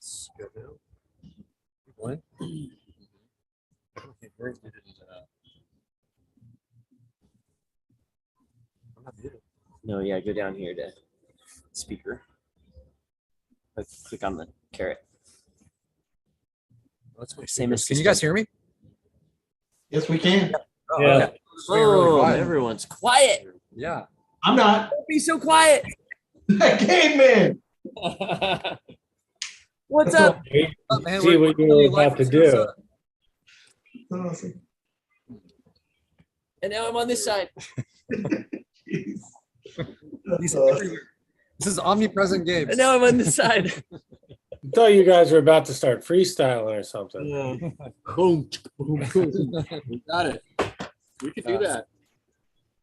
Let's go now. One. Okay, very good. I'm not muted. No, yeah, go down here to speaker. Click on the caret. Let's wait. Same as Can you guys hear me? Yes, we can. Oh, Yeah. okay. Really Oh, quiet. everyone's quiet. Yeah. I'm not. Don't be so quiet. Caveman. What's up? Hey, Oh, man, see we're- what you we're were about to live. do. Awesome. And now I'm on this side. Jeez. He's everywhere. This is omnipresent games. And now I'm on this side. I thought you guys were about to start freestyling or something. Boom. We got it. We could do that.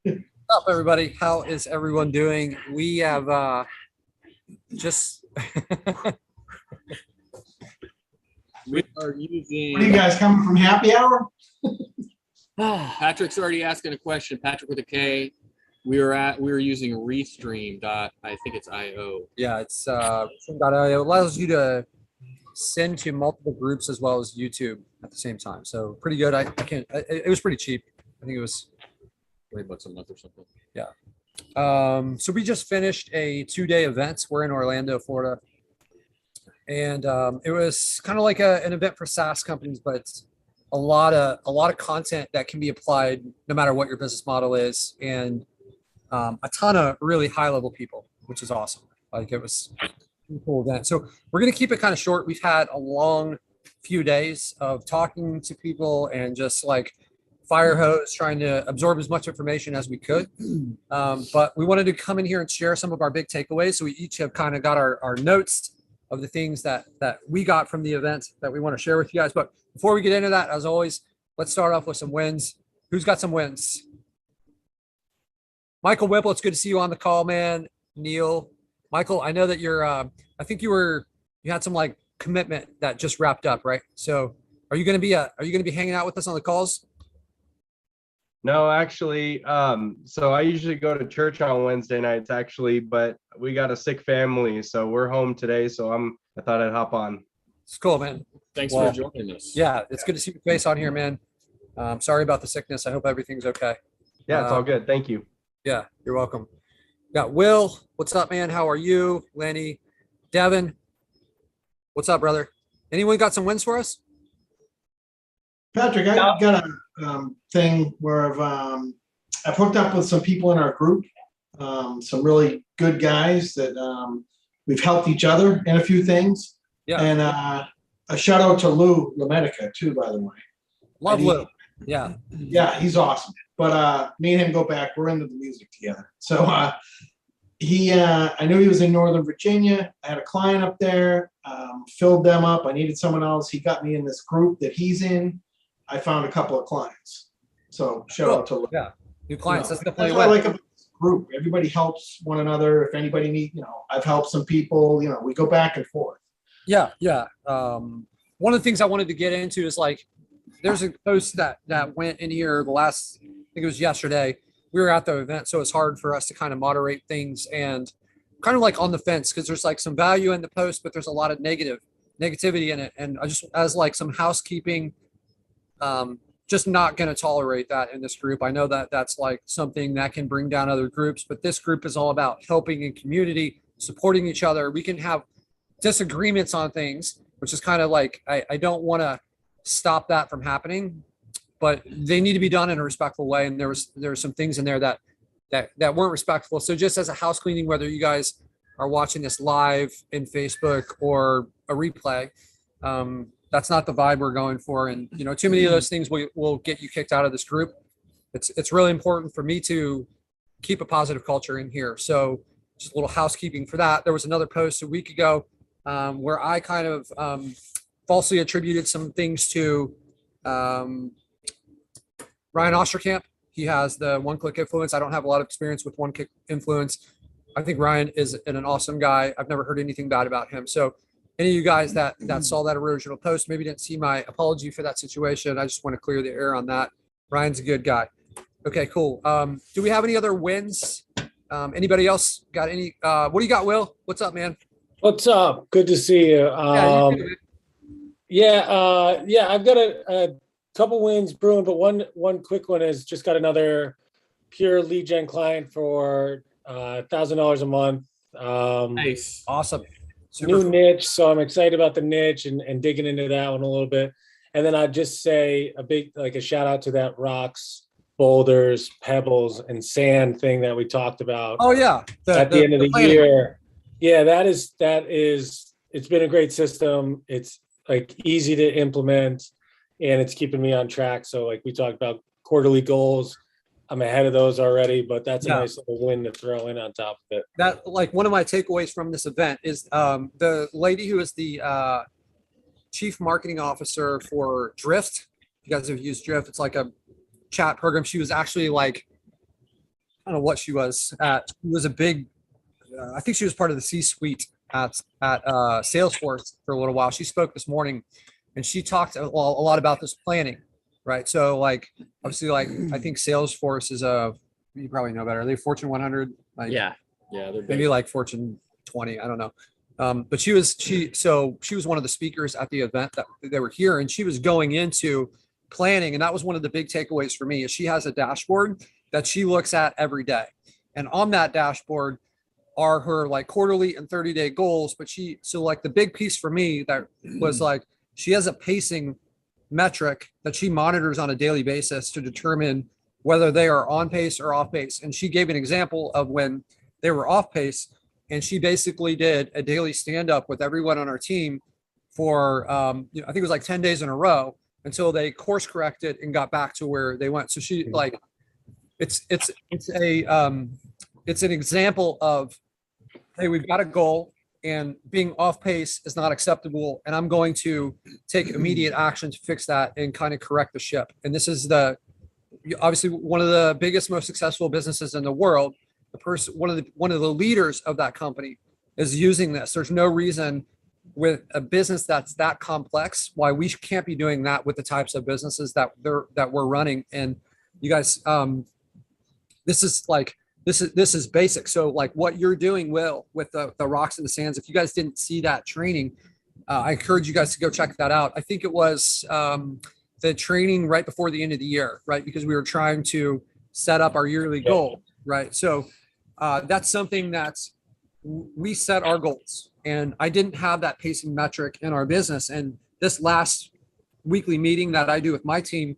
What's up, everybody? How is everyone doing? We have just We are What are you using, guys coming from happy hour? Patrick's already asking a question, Patrick with a K. We were using Restream dot, I think it's IO. yeah, it's Stream.io. It allows you to send to multiple groups as well as YouTube at the same time. So pretty good. It was pretty cheap. I think it was $20 a month or something. so we just finished a 2-day event. We're in Orlando, Florida. And it was kind of like an event for SaaS companies, but it's a lot of content that can be applied no matter what your business model is, and a ton of really high level people, which is awesome. Like it was a cool event. So we're gonna keep it kind of short. We've had a long few days of talking to people and just like fire hose, trying to absorb as much information as we could. But we wanted to come in here and share some of our big takeaways. So we each have kind of got our notes of the things that we got from the event that we want to share with you guys. But before we get into that, as always, let's start off with some wins. Who's got some wins? Michael Whipple, it's good to see you on the call, man. Neil, Michael, I know that you're, I think you had some like commitment that just wrapped up, right? So are you going to be hanging out with us on the calls? No, actually, so I usually go to church on Wednesday nights, actually, but we got a sick family, so we're home today. So I thought I'd hop on. It's cool, man. Thanks Well, for joining us. Yeah, it's good to see your face on here, man. Sorry about the sickness. I hope everything's okay. Yeah, it's all good. Thank you. Yeah, you're welcome. Got Will. What's up, man? How are you? Lenny, Devin. What's up, brother? Anyone got some wins for us? Patrick, I got a thing where I've hooked up with some people in our group, some really good guys that we've helped each other in a few things. Yeah. And a shout out to Lou Lamedica too, by the way. Love And he- Lou. Yeah. Yeah, he's awesome. But me and him go back. We're into the music together. So I knew he was in Northern Virginia. I had a client up there, filled them up. I needed someone else. He got me in this group that he's in. I found a couple of clients. So shout out to Lou. Yeah. New clients. That's That's definitely what I what. like about this group. Everybody helps one another. If anybody needs, I've helped some people. We go back and forth. Yeah. Yeah. One of the things I wanted to get into is like, there's a post that went in here I think it was yesterday. We were at the event, so it's hard for us to kind of moderate things and kind of like on the fence because there's like some value in the post, but there's a lot of negativity in it. And I just, as like some housekeeping, just not going to tolerate that in this group. I know that that's like something that can bring down other groups, but this group is all about helping in community, supporting each other. We can have disagreements on things, which is kind of like, I don't want to stop that from happening, but they need to be done in a respectful way. And there were some things in there that weren't respectful. So just as a house cleaning, whether you guys are watching this live in Facebook or a replay, that's not the vibe we're going for. And, too many of those things will get you kicked out of this group. It's really important for me to keep a positive culture in here. So just a little housekeeping for that. There was another post a week ago where I kind of falsely attributed some things to Ryan Osterkamp. He has the one-click influence. I don't have a lot of experience with one-click influence. I think Ryan is an awesome guy. I've never heard anything bad about him. So any of you guys that saw that original post, maybe didn't see my apology for that situation. I just want to clear the air on that. Ryan's a good guy. Okay, cool. Do we have any other wins? Anybody else got any? What do you got, Will? What's up, man? What's up? Good to see you. Yeah, you do. Yeah, I've got a couple wins brewing, but one quick one is just got another pure lead gen client for $1,000 a month. Nice. Awesome. New Super. niche, so I'm excited about the niche and digging into that one a little bit. And then I'd just say a shout out to that rocks, boulders, pebbles, and sand thing that we talked about Oh yeah. at the end of the planning. year. Yeah, that is it's been a great system. It's like easy to implement and it's keeping me on track. So like we talked about quarterly goals. I'm ahead of those already, but that's a Yeah. nice little win to throw in on top of it. That like one of my takeaways from this event is the lady who is the chief marketing officer for Drift. You guys have used Drift. It's like a chat program. She was actually like, I don't know what she was at. She was a big, I think she was part of the C-suite at Salesforce for a little while. She spoke this morning and she talked a lot about this planning, right? So like, obviously like, I think Salesforce is you probably know better. Are they Fortune 100? Like, Yeah, they're big. maybe like Fortune 20. I don't know. But she was one of the speakers at the event that they were here, and she was going into planning, and that was one of the big takeaways for me. Is she has a dashboard that she looks at every day, and on that dashboard are her like quarterly and 30-day goals. But like the big piece for me that was like she has a pacing metric that she monitors on a daily basis to determine whether they are on pace or off pace. And she gave an example of when they were off pace, and she basically did a daily stand up with everyone on our team for I think it was like 10 days in a row until they course corrected and got back to where they went. So she like it's an example of, hey, we've got a goal and being off pace is not acceptable, and I'm going to take immediate action to fix that and kind of correct the ship. And this is obviously one of the biggest, most successful businesses in the world. One of the leaders of that company is using this. There's no reason with a business that's that complex why we can't be doing that with the types of businesses that we're running. And you guys, this is basic. So like what you're doing, Will, with the rocks and the sands, if you guys didn't see that training, I encourage you guys to go check that out. I think it was the training right before the end of the year, right? Because we were trying to set up our yearly goal, right? So that's something we set our goals, and I didn't have that pacing metric in our business. And this last weekly meeting that I do with my team,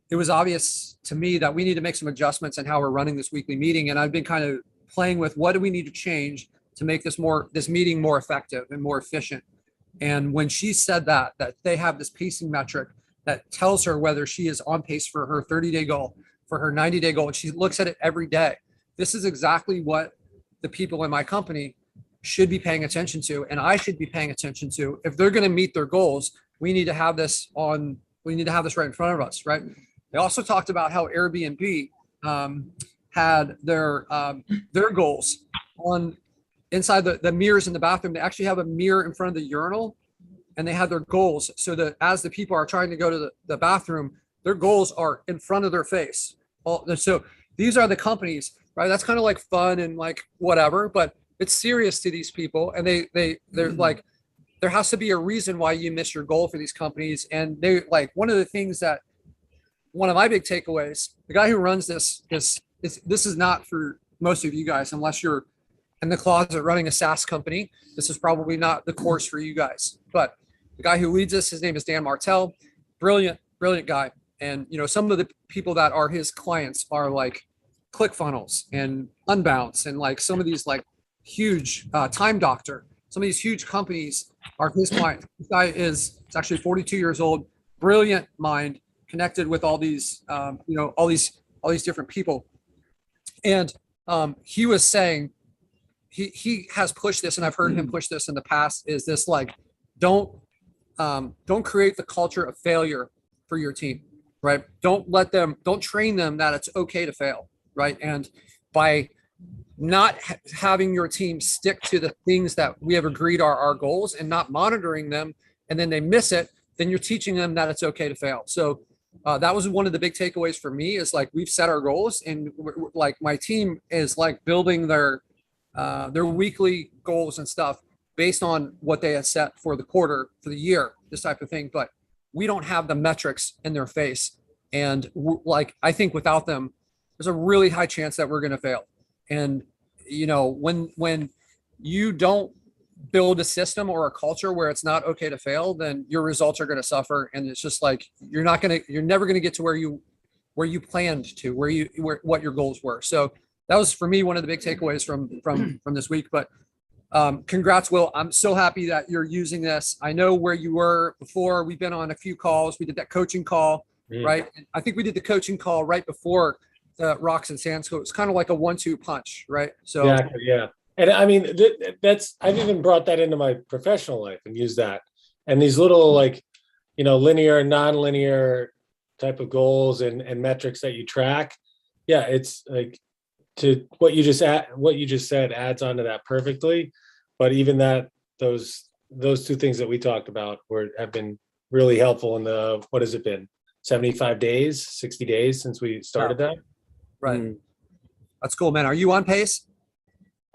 it was obvious to me that we need to make some adjustments in how we're running this weekly meeting. And I've been kind of playing with what do we need to change to make this meeting more effective and more efficient. And when she said that they have this pacing metric that tells her whether she is on pace for her 30-day goal, for her 90-day goal, and she looks at it every day. This is exactly what the people in my company should be paying attention to, and I should be paying attention to. If they're going to meet their goals, we need to have this right in front of us, right? They also talked about how Airbnb had their goals on inside the mirrors in the bathroom. They actually have a mirror in front of the urinal, and they had their goals so that as the people are trying to go to the bathroom, their goals are in front of their face. So these are the companies, right? That's kind of like fun and like whatever, but it's serious to these people. And they're like, there has to be a reason why you miss your goal for these companies. And they like one of my big takeaways, the guy who runs this is not for most of you guys, unless you're in the closet running a SaaS company. This is probably not the course for you guys, but the guy who leads this, his name is Dan Martell, brilliant guy. And, some of the people that are his clients are like ClickFunnels and Unbounce and like some of these like huge Time Doctor. Some of these huge companies are his clients. This guy is actually 42 years old, brilliant mind, connected with all these, all these different people. And he was saying, he has pushed this, and I've heard him push this in the past, is this like, don't create the culture of failure for your team, right? Don't train them that it's okay to fail, right? And by not having your team stick to the things that we have agreed are our goals and not monitoring them, and then they miss it, then you're teaching them that it's okay to fail. So that was one of the big takeaways for me, is like, we've set our goals, and like my team is like building their weekly goals and stuff based on what they had set for the quarter, for the year, this type of thing. But we don't have the metrics in their face. And like, I think without them, there's a really high chance that we're going to fail. And, you know, when you don't build a system or a culture where it's not okay to fail, then your results are going to suffer. And it's just like, you're never going to get to where you planned to, what your goals were. So that was, for me, one of the big takeaways from this week. But congrats, Will. I'm so happy that you're using this. I know where you were before. We've been on a few calls. We did that coaching call, right? I think we did the coaching call right before the rocks and sand. So it's kind of like a 1-2 punch, right? So exactly, yeah. And I mean, I've even brought that into my professional life and used that. And these little, like, you know, linear and non-linear type of goals and metrics that you track. Yeah, it's like, to what you just said adds on to that perfectly. But even that, those two things that we talked about have been really helpful in the, what has it been, 75 days, 60 days since we started that? Right. That's cool, man. Are you on pace?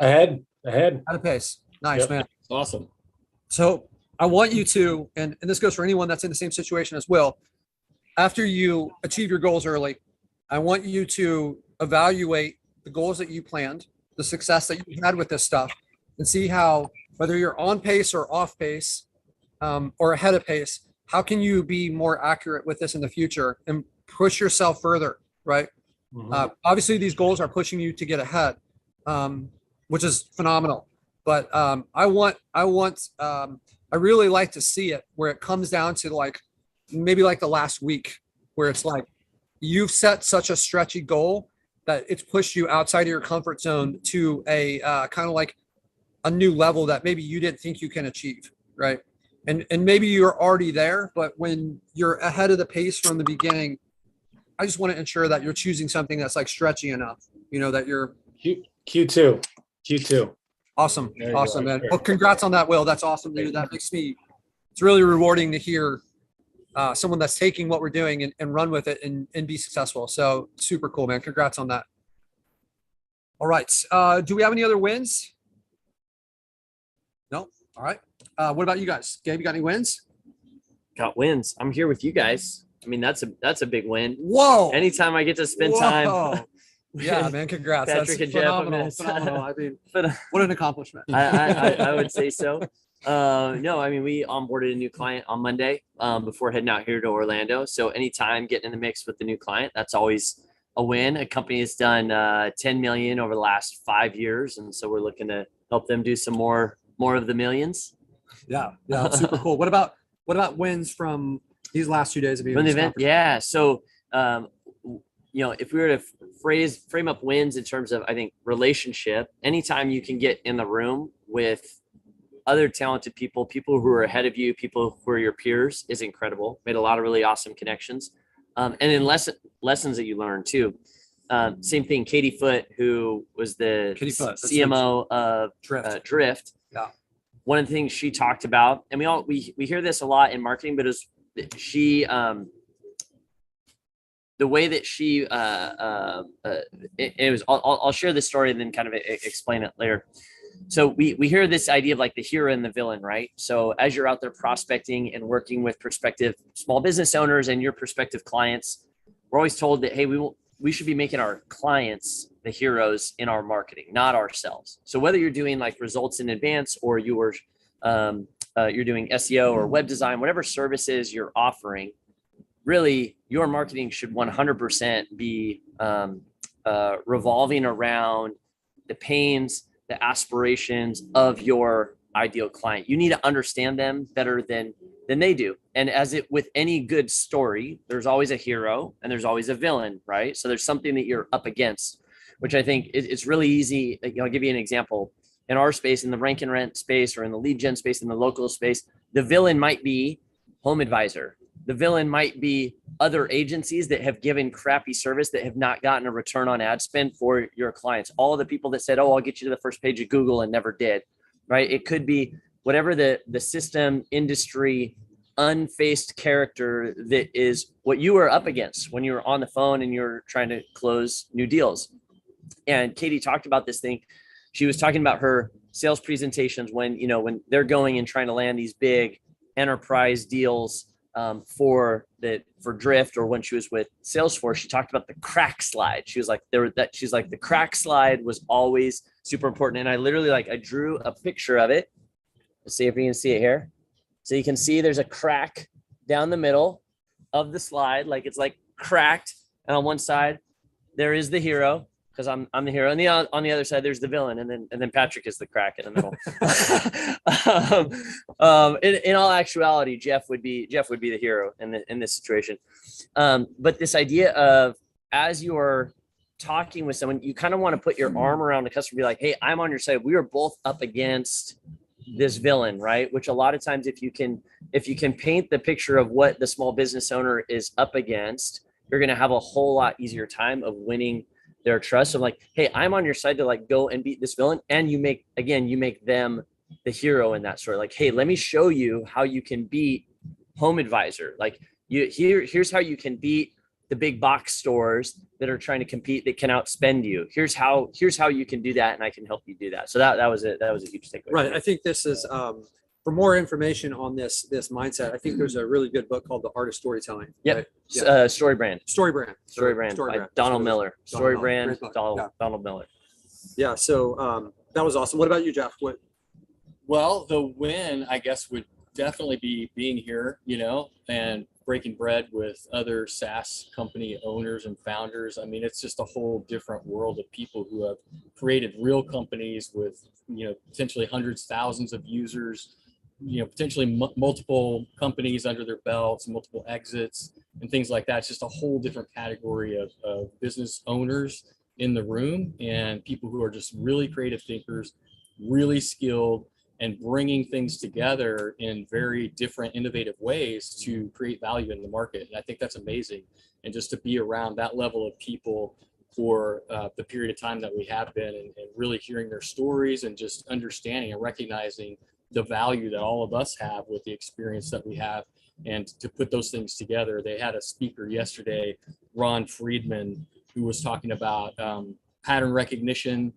Ahead. At a pace. Nice, Yep. man. Awesome. So I want you to, and this goes for anyone that's in the same situation as Will, after you achieve your goals early, I want you to evaluate the goals that you planned, the success that you had with this stuff, and see how, whether you're on pace or off pace, or ahead of pace, how can you be more accurate with this in the future and push yourself further, right? Obviously, these goals are pushing you to get ahead, which is phenomenal. But I really like to see it where it comes down to like maybe like the last week, where it's like you've set such a stretchy goal that it's pushed you outside of your comfort zone to a kind of like a new level that maybe you didn't think you can achieve, right? And maybe you're already there, but when you're ahead of the pace from the beginning, I just want to ensure that you're choosing something that's like stretchy enough, you know, that you're Q2. awesome, There you go. man. Well, congrats on that, Will. That's awesome, dude. That makes me, it's really rewarding to hear someone that's taking what we're doing and run with it and be successful. So super cool, man. Congrats on that. All right. Do we have any other wins? No. All right. What about you guys? Gabe, you got any wins? Got wins. I'm here with you guys. I mean, that's a big win. Whoa. Anytime I get to spend time. Yeah, man. Congrats. Patrick That's and Jeff, phenomenal. Phenomenal. I mean, But what an accomplishment. I would say so. No, I mean, we onboarded a new client on Monday before heading out here to Orlando. So anytime getting in the mix with the new client, that's always a win. A company has done 10 million over the last 5 years. And so we're looking to help them do some more of the millions. Yeah. Super cool. What about wins from these last 2 days of From the event? Yeah. So, you know, if we were to frame up wins in terms of, I think, relationship, anytime you can get in the room with other talented people who are ahead of you, people who are your peers, is incredible. Made a lot of really awesome connections. And then lessons that you learn too. Same thing, Katie Foote, who was the CMO of Drift. Yeah. One of the things she talked about, and we hear this a lot in marketing, but she the way that she it was, I'll share this story and then kind of explain it later. So we hear this idea of like the hero and the villain, right? So as you're out there prospecting and working with prospective small business owners and your prospective clients, we're always told that, hey, we should be making our clients the heroes in our marketing, not ourselves. So whether you're doing like results in advance or you're doing SEO or web design, whatever services you're offering, really your marketing should 100% be revolving around the pains, the aspirations of your ideal client. You need to understand them better than they do. And as it with any good story, there's always a hero and there's always a villain, right? So there's something that you're up against, which I think it's really easy. I'll give you an example. In our space, in the rank and rent space, or in the lead gen space, in the local space, the villain might be Home Advisor. The villain might be other agencies that have given crappy service that have not gotten a return on ad spend for your clients. All of the people that said, oh, I'll get you to the first page of Google and never did, right? It could be whatever the system, industry, unfaced character that is what you were up against when you were on the phone and you're trying to close new deals. And Katie talked about this thing. She was talking about her sales presentations when, when they're going and trying to land these big enterprise deals for Drift, or when she was with Salesforce, she talked about the crack slide. She was like, the crack slide was always super important. And I literally I drew a picture of it. Let's see if you can see it here. So you can see there's a crack down the middle of the slide. It's cracked. And on one side, there is the hero, because I'm the hero. And on the other side, there's the villain. And then Patrick is the crack in the middle. In all actuality, Jeff would be the hero in this situation. But this idea of, as you're talking with someone, you kind of want to put your arm around the customer, be like, hey, I'm on your side. We are both up against this villain, right? Which a lot of times, if you can paint the picture of what the small business owner is up against, you're going to have a whole lot easier time of winning their trust. So hey, I'm on your side to go and beat this villain. And you make them the hero in that story. Hey, let me show you how you can beat Home Advisor. Here's how you can beat the big box stores that are trying to compete, that can outspend you. Here's how you can do that, and I can help you do that. So that was it. That was a huge takeaway. Right. I think this is for more information on this mindset. I think there's a really good book called The Art of Storytelling. Yep. Right? Yeah. Story Brand by Donald Miller. Donald Miller. Yeah. So that was awesome. What about you, Jeff? Well, the win, I guess, would definitely be being here, and breaking bread with other SaaS company owners and founders. I mean, it's just a whole different world of people who have created real companies with, potentially hundreds, thousands of users, potentially multiple companies under their belts, multiple exits and things like that. It's just a whole different category of business owners in the room, and people who are just really creative thinkers, really skilled, and bringing things together in very different, innovative ways to create value in the market. And I think that's amazing. And just to be around that level of people for the period of time that we have been, and really hearing their stories, and just understanding and recognizing the value that all of us have with the experience that we have, and to put those things together. They had a speaker yesterday, Ron Friedman, who was talking about pattern recognition.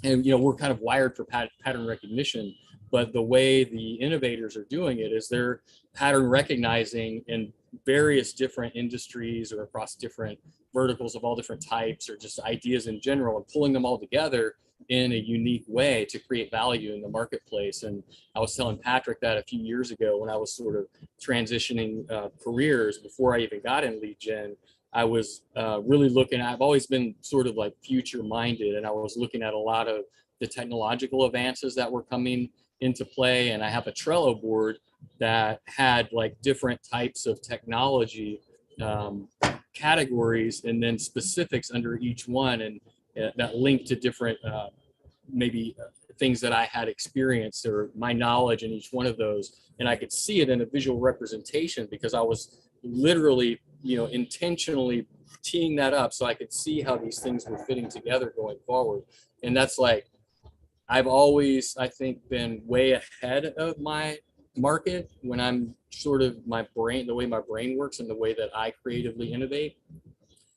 And, we're kind of wired for pattern recognition, but the way the innovators are doing it is they're pattern recognizing in various different industries, or across different verticals of all different types, or just ideas in general, and pulling them all together in a unique way to create value in the marketplace. And I was telling Patrick that a few years ago, when I was sort of transitioning careers before I even got in lead gen. I was really looking, I've always been sort of future minded, and I was looking at a lot of the technological advances that were coming into play. And I have a Trello board that had different types of technology categories, and then specifics under each one, and that linked to different maybe things that I had experienced, or my knowledge in each one of those. And I could see it in a visual representation, because I was literally, intentionally teeing that up so I could see how these things were fitting together going forward. And that's I've always, I think, been way ahead of my market when I'm sort of the way my brain works, and the way that I creatively innovate.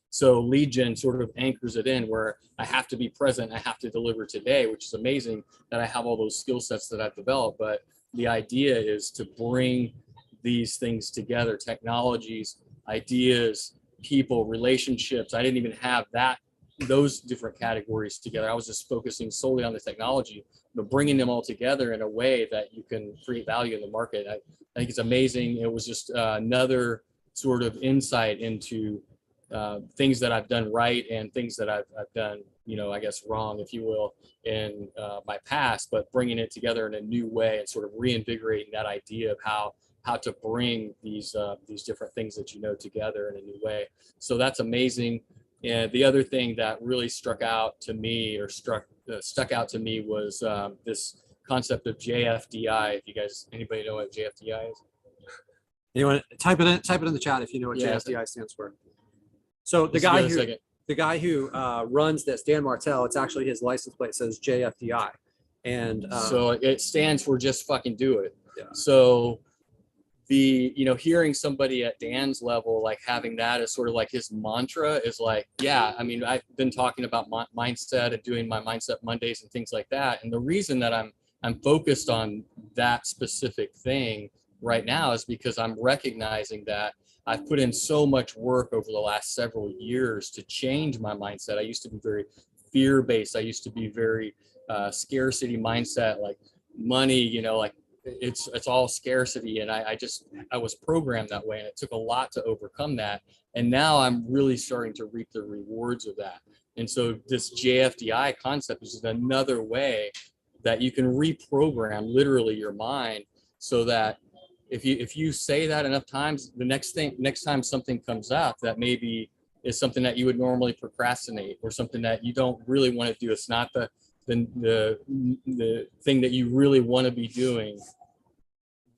So lead gen sort of anchors it in, where I have to be present, I have to deliver today, which is amazing that I have all those skill sets that I've developed. But the idea is to bring these things together: technologies, ideas, people, relationships. I didn't even have those different categories together. I was just focusing solely on the technology, but bringing them all together in a way that you can create value in the market. I think it's amazing. It was just another sort of insight into things that I've done right, and things that I've done, I guess wrong, if you will, in my past, but bringing it together in a new way, and sort of reinvigorating that idea of how to bring these different things that together in a new way. So that's amazing. And the other thing that really stuck out to me was this concept of JFDI. If you guys, anybody know what JFDI is? Anyone, type it in the chat if you know what JFDI stands for. So the guy who runs this, Dan Martell, it's actually his license plate says JFDI, and so it stands for just fucking do it. Yeah. So hearing somebody at Dan's level, like having that as sort of like his mantra is like, yeah, I mean, I've been talking about mindset and doing my mindset Mondays and things like that. And the reason that I'm focused on that specific thing right now is because I'm recognizing that I've put in so much work over the last several years to change my mindset. I used to be very fear-based. I used to be very scarcity mindset, like money, like it's all scarcity. And I was programmed that way, and it took a lot to overcome that. And now I'm really starting to reap the rewards of that. And so this JFDI concept is another way that you can reprogram literally your mind, so that if you say that enough times, the next time something comes up that maybe is something that you would normally procrastinate, or something that you don't really want to do, it's not the thing that you really want to be doing,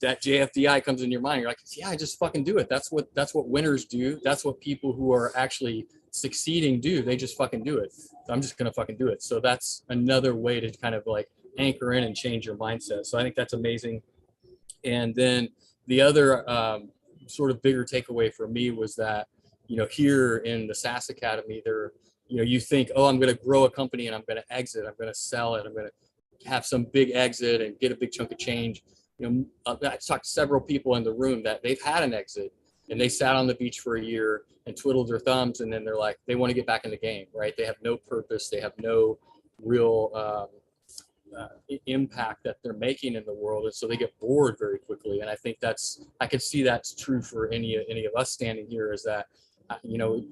that JFDI comes in your mind. You're like, yeah, I just fucking do it. That's what winners do. That's what people who are actually succeeding do. They just fucking do it. So I'm just gonna fucking do it. So that's another way to kind of like anchor in and change your mindset. So I think that's amazing. And then the other sort of bigger takeaway for me was that, here in the SaaS Academy, you think, oh, I'm going to grow a company and I'm going to exit, I'm going to sell it, I'm going to have some big exit and get a big chunk of change. I talked to several people in the room that they've had an exit and they sat on the beach for a year and twiddled their thumbs, and then they're like, they want to get back in the game, right? They have no purpose, they have no real impact that they're making in the world, and so they get bored very quickly. And I think I could see that's true for any of us standing here, is that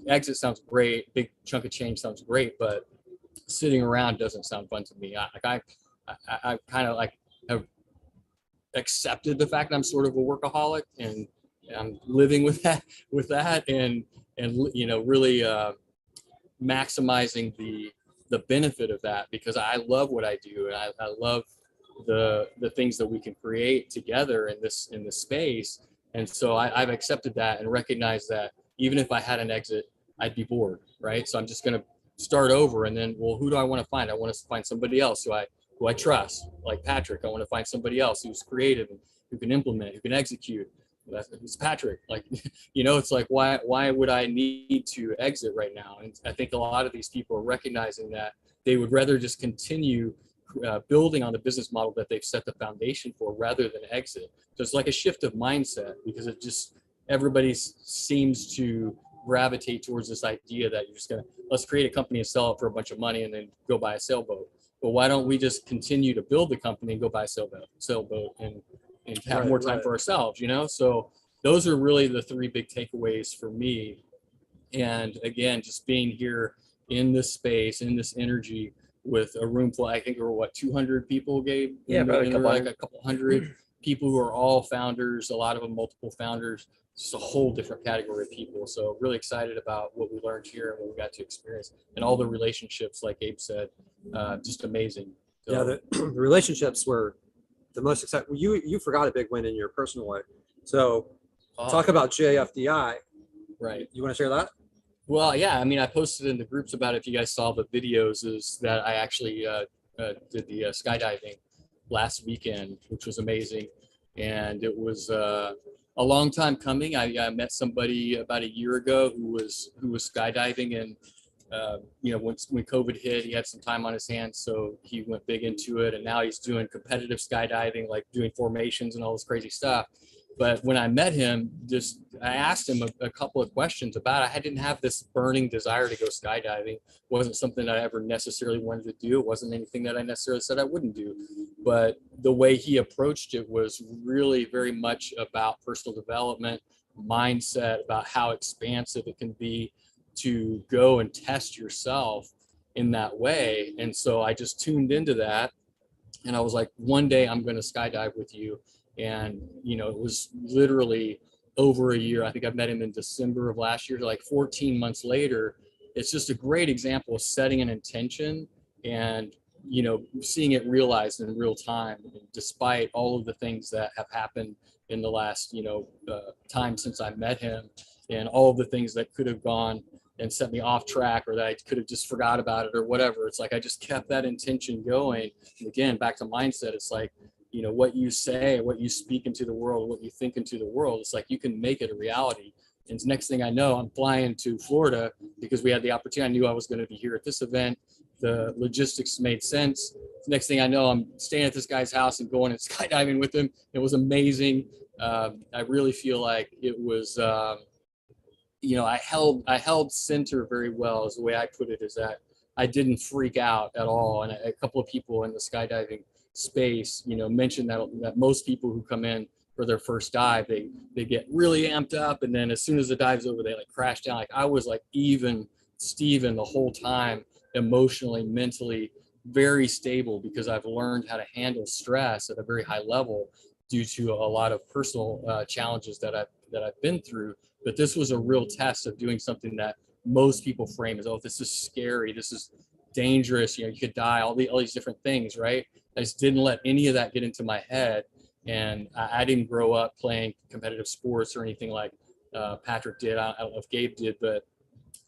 exit sounds great, big chunk of change sounds great, but sitting around doesn't sound fun to me. I kind of like have accepted the fact that I'm sort of a workaholic, and I'm living with that and really maximizing the benefit of that, because I love what I do, and I love the things that we can create together in this space. And so I've accepted that and recognized that even if I had an exit, I'd be bored, right? So I'm just going to start over, and then, well, who do I want to find? I want to find somebody else who I trust, like Patrick. I want to find somebody else who's creative and who can implement, who can execute. It's Patrick. Like, it's like, why would I need to exit right now? And I think a lot of these people are recognizing that they would rather just continue building on the business model that they've set the foundation for, rather than exit. So it's like a shift of mindset, because everybody seems to gravitate towards this idea that you're just let's create a company and sell it for a bunch of money and then go buy a sailboat. But why don't we just continue to build the company and go buy a sailboat and have more time for ourselves, So those are really the three big takeaways for me. And again, just being here in this space, in this energy, with a room full, I think there were 200 people, Gabe? Yeah, probably a couple hundred people who are all founders, a lot of them multiple founders. It's a whole different category of people. So really excited about what we learned here and what we got to experience, and all the relationships, like Gabe said, just amazing. So, yeah, the relationships were the most exciting. You forgot a big win in your personal life. So talk about JFDI. Right. You want to share that? Well, yeah. I mean, I posted in the groups about it. If you guys saw the videos, is that I actually did the skydiving last weekend, which was amazing. And it was a long time coming. I met somebody about a year ago who was skydiving, and when COVID hit, he had some time on his hands, so he went big into it, and now he's doing competitive skydiving, like doing formations and all this crazy stuff. But when I met him, I asked him a couple of questions about it. I didn't have this burning desire to go skydiving. It wasn't something that I ever necessarily wanted to do. It wasn't anything that I necessarily said I wouldn't do. But the way he approached it was really very much about personal development, mindset, about how expansive it can be to go and test yourself in that way. And so I just tuned into that, and I was like, one day I'm going to skydive with you. And, it was literally over a year. I think I met him in December of last year. Like 14 months later, it's just a great example of setting an intention and, seeing it realized in real time, despite all of the things that have happened in the last, time since I met him, and all of the things that could have gone and set me off track, or that I could have just forgot about it or whatever. It's like I just kept that intention going. And again, back to mindset, it's like, you know, what you say, what you speak into the world, what you think into the world, it's like you can make it a reality. And next thing I know, I'm flying to Florida because we had the opportunity. I knew I was going to be here at this event. The logistics made sense. Next thing I know, I'm staying at this guy's house and going and skydiving with him. It was amazing. I really feel like it was, you know, I held center very well, is the way I put it, is that I didn't freak out at all. And a couple of people in the skydiving space, you know, mentioned that most people who come in for their first dive, they get really amped up, and then as soon as the dive's over, they like crash down. Like I was like even Steven the whole time, emotionally, mentally very stable, because I've learned how to handle stress at a very high level due to a lot of personal challenges that I've been through. But this was a real test of doing something that most people frame as, oh, this is scary, this is dangerous, you know, you could die, all these different things, right? I just didn't let any of that get into my head. And I didn't grow up playing competitive sports or anything like Patrick did. I don't know if Gabe did, but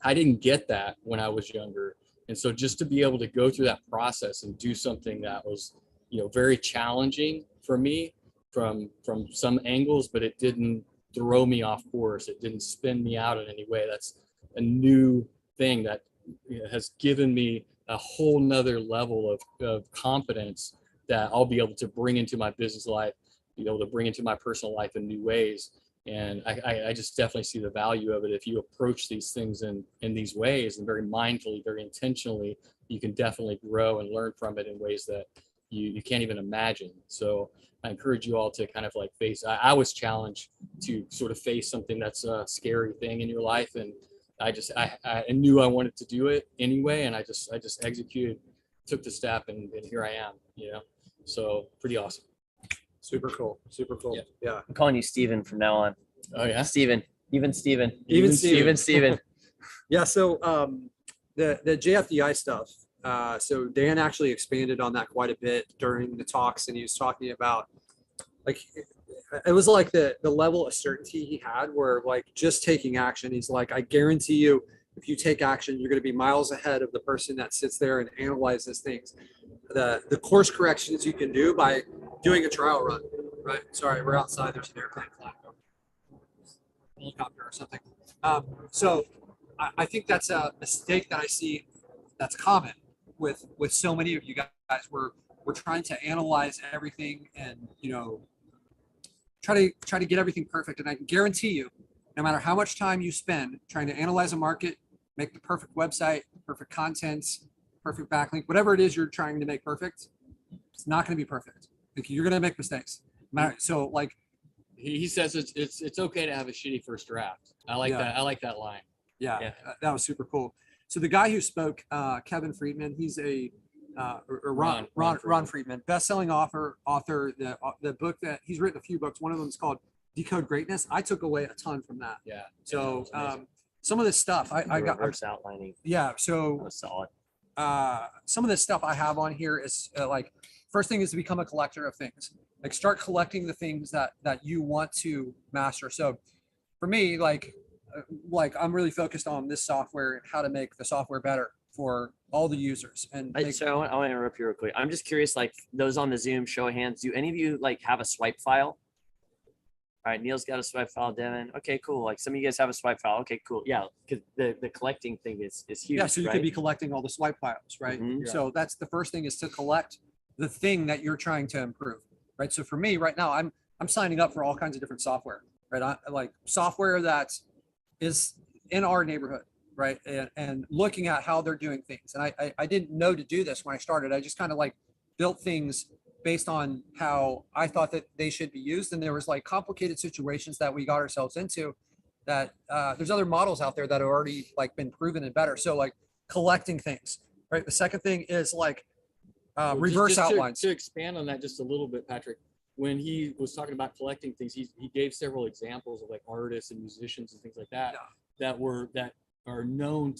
I didn't get that when I was younger. And so just to be able to go through that process and do something that was, you know, very challenging for me from some angles, but it didn't throw me off course. It didn't spin me out in any way. That's a new thing that, you know, has given me a whole nother level of confidence that I'll be able to bring into my business life, be able to bring into my personal life in new ways. And I just definitely see the value of it. If you approach these things in these ways, and very mindfully, very intentionally, you can definitely grow and learn from it in ways that you can't even imagine. So I encourage you all to kind of like face, I was challenged to sort of face something that's a scary thing in your life. And I knew I wanted to do it anyway. And I just executed, took the step, and here I am, you know? So pretty awesome. Super cool. Super cool. Yeah. I'm calling you Steven from now on. Oh yeah. Steven. Even Steven. Even Steven. Steven. Yeah. So the JFDI stuff. So Dan actually expanded on that quite a bit during the talks, and he was talking about like it was like the level of certainty he had, where like just taking action. He's like, I guarantee you, if you take action, you're going to be miles ahead of the person that sits there and analyzes things. The course corrections you can do by doing a trial run, right? Sorry, we're outside. There's an airplane flying over, helicopter or something. So I think that's a mistake that I see that's common with so many of you guys. We're trying to analyze everything and, you know, try to get everything perfect. And I can guarantee you, no matter how much time you spend trying to analyze a market, make the perfect website, perfect content, perfect backlink, whatever it is you're trying to make perfect, it's not going to be perfect. You're going to make mistakes. So like He says it's okay to have a shitty first draft. I like that. I like that line. Yeah. That was super cool. So the guy who spoke, Kevin Friedman, he's a Ron Friedman, best-selling author. The book that he's written, a few books. One of them is called Decode Greatness. I took away a ton from that. Yeah. So some of this stuff I got reverse outlining. Yeah. So That was solid. some of this stuff I have on here is like, first thing is to become a collector of things. Like start collecting the things that you want to master. So for me, like I'm really focused on this software and how to make the software better for all the users. And So I want to interrupt you real quick. I'm just curious, like those on the Zoom, show of hands, do any of you like have a swipe file? All right, Neil's got a swipe file, Devin. Okay, cool. Like some of you guys have a swipe file. Okay, cool. Yeah, because the collecting thing is huge. Yeah, so you right? could be collecting all the swipe files, right? Mhm. So that's the first thing, is to collect the thing that you're trying to improve, right? So for me right now, I'm signing up for all kinds of different software, right? I like software that is in our neighborhood, right? And looking at how they're doing things. And I didn't know to do this when I started. I just kind of like built things based on how I thought that they should be used. And there was like complicated situations that we got ourselves into that there's other models out there that have already like been proven and better. So like collecting things, right? The second thing is like reverse outlines. To expand on that just a little bit, Patrick, when he was talking about collecting things, he gave several examples of like artists and musicians and things like that that were known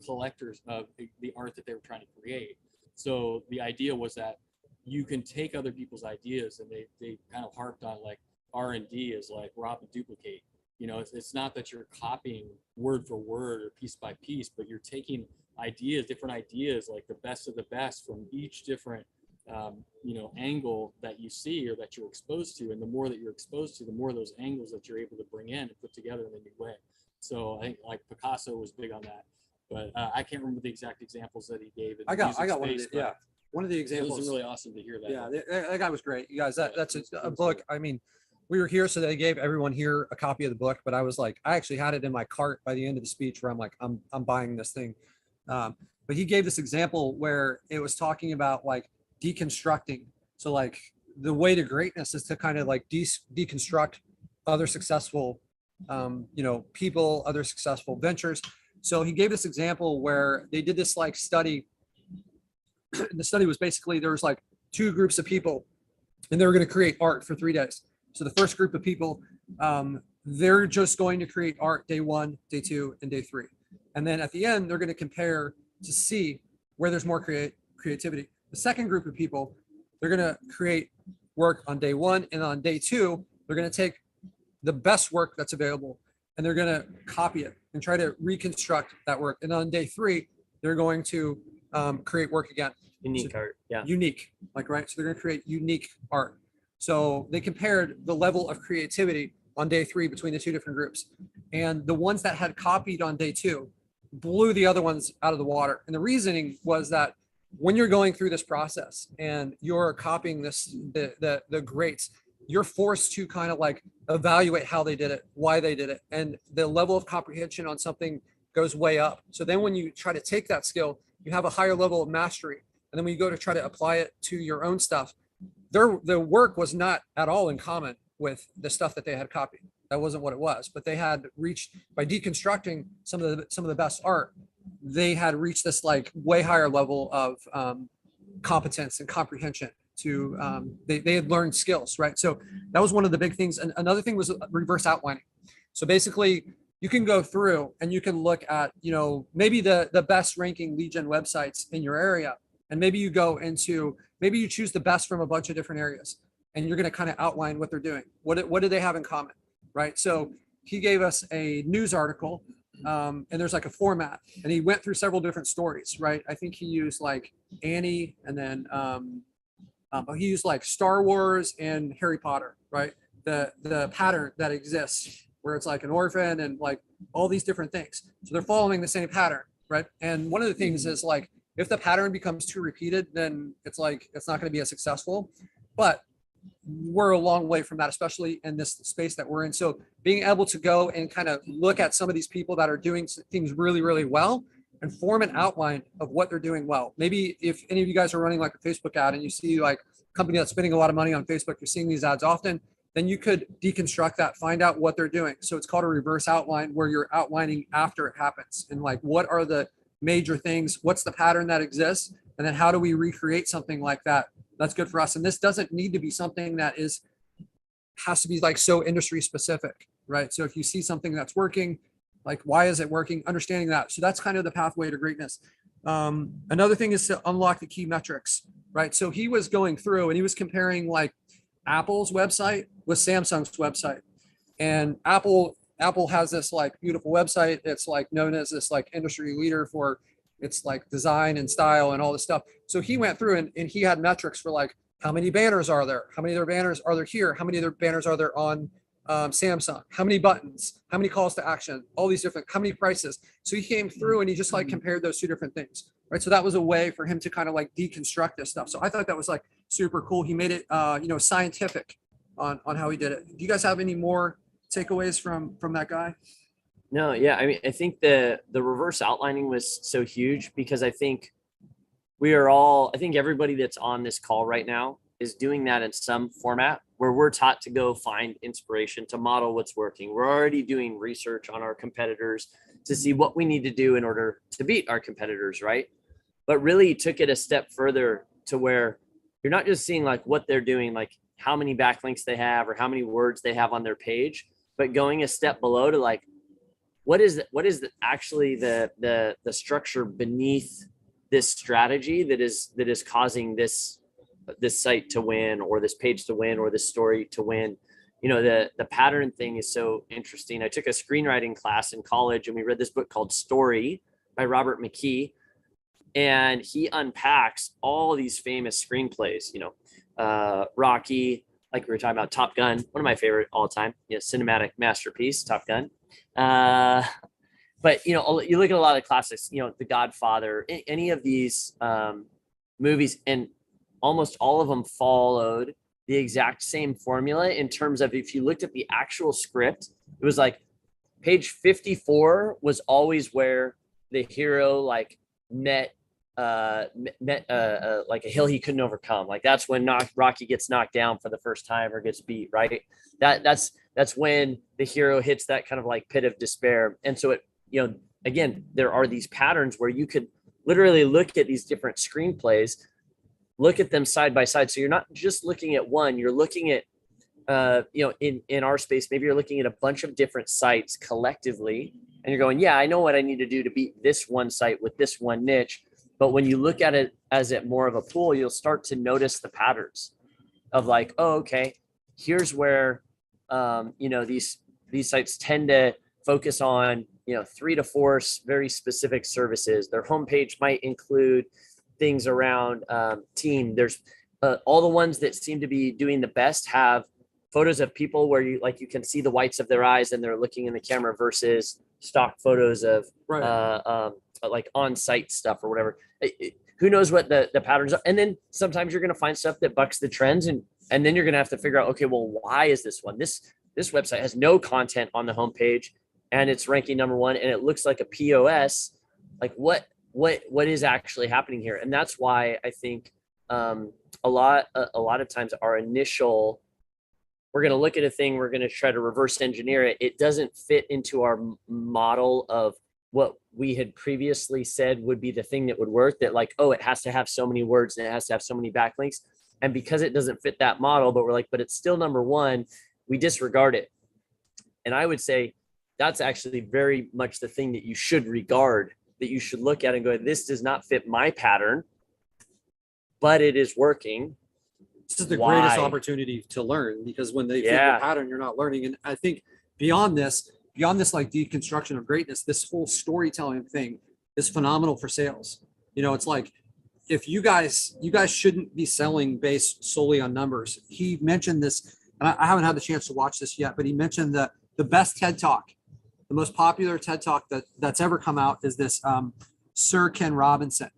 collectors of the art that they were trying to create. So the idea was that you can take other people's ideas, and they kind of harped on like R&D is like rob and duplicate. You know, it's not that you're copying word for word or piece by piece, but you're taking ideas, different ideas, like the best of the best from each different angle that you see or that you're exposed to. And the more that you're exposed to, the more of those angles that you're able to bring in and put together in a new way. So I think like Picasso was big on that, but I can't remember the exact examples that he gave. I got one of the, yeah. One of the It examples. was really awesome to hear that. Yeah, that guy was great. You guys, that's a book. I mean, we were here, so they gave everyone here a copy of the book, but I was like, I actually had it in my cart by the end of the speech where I'm like, I'm buying this thing. But he gave this example where it was talking about like deconstructing. So like the way to greatness is to kind of like deconstruct other successful, people, other successful ventures. So he gave this example where they did this like study. The study was basically, there was like two groups of people and they were going to create art for 3 days. So the first group of people, they're just going to create art day 1, day 2, and day 3. And then at the end, they're going to compare to see where there's more creativity. The second group of people, they're going to create work on day 1, and on day 2, they're going to take the best work that's available and they're going to copy it and try to reconstruct that work. And on day 3, they're going to create work again. Unique art. Yeah. Unique, like, right? So they're going to create unique art. So they compared the level of creativity on day 3 between the two different groups. And the ones that had copied on day 2 blew the other ones out of the water. And the reasoning was that when you're going through this process and you're copying the greats, you're forced to kind of like evaluate how they did it, why they did it. And the level of comprehension on something goes way up. So then when you try to take that skill, you have a higher level of mastery. And then when you go to try to apply it to your own stuff, the work was not at all in common with the stuff that they had copied. That wasn't what it was, but they had reached, by deconstructing some of the best art, they had reached this like way higher level of competence and comprehension to, they had learned skills, right? So that was one of the big things. And another thing was reverse outlining. So basically you can go through and you can look at, maybe the best ranking lead gen websites in your area. And maybe you go into, maybe you choose the best from a bunch of different areas and you're going to kind of outline what they're doing. What do they have in common, right? So he gave us a news article and there's like a format and he went through several different stories, right? I think he used like Annie and then he used like Star Wars and Harry Potter, right? The pattern that exists where it's like an orphan and like all these different things. So they're following the same pattern, right? And one of the things is like, if the pattern becomes too repeated, then it's like, it's not going to be as successful, but we're a long way from that, especially in this space that we're in. So being able to go and kind of look at some of these people that are doing things really, really well and form an outline of what they're doing well. Maybe if any of you guys are running like a Facebook ad and you see like a company that's spending a lot of money on Facebook, you're seeing these ads often, then you could deconstruct that, find out what they're doing. So it's called a reverse outline where you're outlining after it happens. And like, what are the major things? What's the pattern that exists? And then how do we recreate something like that that's good for us? And this doesn't need to be something that has to be like so industry specific, right? So if you see something that's working, like why is it working? Understanding that. So that's kind of the pathway to greatness. Another thing is to unlock the key metrics, right? So he was going through and he was comparing like Apple's website with Samsung's website. And Apple has this like beautiful website. It's like known as this like industry leader for its like design and style and all this stuff. So he went through and he had metrics for like, how many banners are there? How many of their banners are there here? How many of their banners are there on Samsung? How many buttons? How many calls to action? All these different, how many prices? So he came through and he just like compared those two different things, right? So that was a way for him to kind of like deconstruct this stuff. So I thought that was like super cool. He made it, scientific on how he did it. Do you guys have any more takeaways from that guy? No, yeah. I mean, I think the reverse outlining was so huge because I think everybody that's on this call right now is doing that in some format where we're taught to go find inspiration to model what's working. We're already doing research on our competitors to see what we need to do in order to beat our competitors, right? But really took it a step further to where you're not just seeing like what they're doing, like how many backlinks they have or how many words they have on their page, but going a step below to like, what is actually the structure beneath this strategy that is causing this site to win or this page to win or this story to win. The pattern thing is so interesting. I took a screenwriting class in college and we read this book called Story by Robert McKee. and he unpacks all these famous screenplays, Rocky, like we were talking about, Top Gun, one of my favorite all time, cinematic masterpiece, Top Gun. But you look at a lot of classics, The Godfather, any of these movies, and almost all of them followed the exact same formula in terms of, if you looked at the actual script, it was like page 54 was always where the hero like met like a hill he couldn't overcome. Like that's when Rocky gets knocked down for the first time or gets beat, right? That's when the hero hits that kind of like pit of despair. And so again, there are these patterns where you could literally look at these different screenplays, look at them side by side. So you're not just looking at one, you're looking at, in our space, maybe you're looking at a bunch of different sites collectively, and you're going, yeah, I know what I need to do to beat this one site with this one niche. But when you look at it as more of a pool, you'll start to notice the patterns of like, oh, okay, here's where, these sites tend to focus on, 3 to 4 very specific services. Their homepage might include things around team. There's all the ones that seem to be doing the best have photos of people where you can see the whites of their eyes and they're looking in the camera versus stock photos of like on-site stuff or whatever. Who knows what the patterns are? And then sometimes you're going to find stuff that bucks the trends, and then you're going to have to figure out, okay, well, why is this one? This website has no content on the homepage and it's ranking number 1 and it looks like a POS. Like what is actually happening here? And that's why I think a lot of times our initial, we're going to look at a thing, we're going to try to reverse engineer it. It doesn't fit into our model of what we had previously said would be the thing that would work, that like, oh, it has to have so many words and it has to have so many backlinks. And because it doesn't fit that model, but we're like, but it's still number 1, we disregard it. And I would say that's actually very much the thing that you should regard, that you should look at and go, this does not fit my pattern, but it is working. This is the greatest opportunity to learn, because when they fit the pattern, you're not learning. And I think beyond this like deconstruction of greatness, this whole storytelling thing is phenomenal for sales. It's like, if you guys shouldn't be selling based solely on numbers. He mentioned this, and I haven't had the chance to watch this yet, but he mentioned that the best TED Talk, the most popular TED Talk that's ever come out is this Sir Ken Robinson.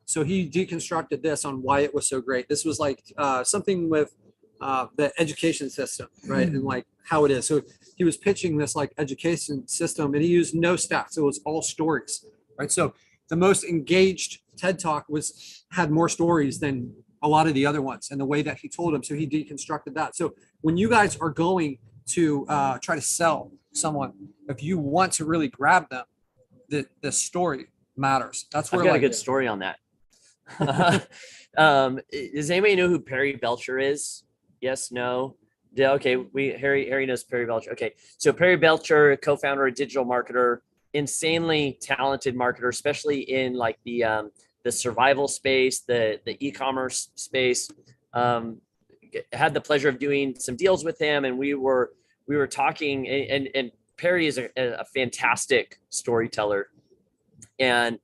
So he deconstructed this on why it was so great. This was like something with the education system, right? And like how it is. So he was pitching this like education system, and he used no stats. It was all stories, right? So the most engaged TED Talk had more stories than a lot of the other ones, and the way that he told them. So he deconstructed that. So when you guys are going to try to sell someone, if you want to really grab them, the story matters. That's where I've got a good story on that. Does anybody know who Perry Belcher is? Yes, no. Yeah, okay. Harry knows Perry Belcher. Okay. So Perry Belcher, co-founder, a digital marketer, insanely talented marketer, especially in like the survival space, the e-commerce space. Had the pleasure of doing some deals with him, and we were talking, and Perry is a fantastic storyteller, and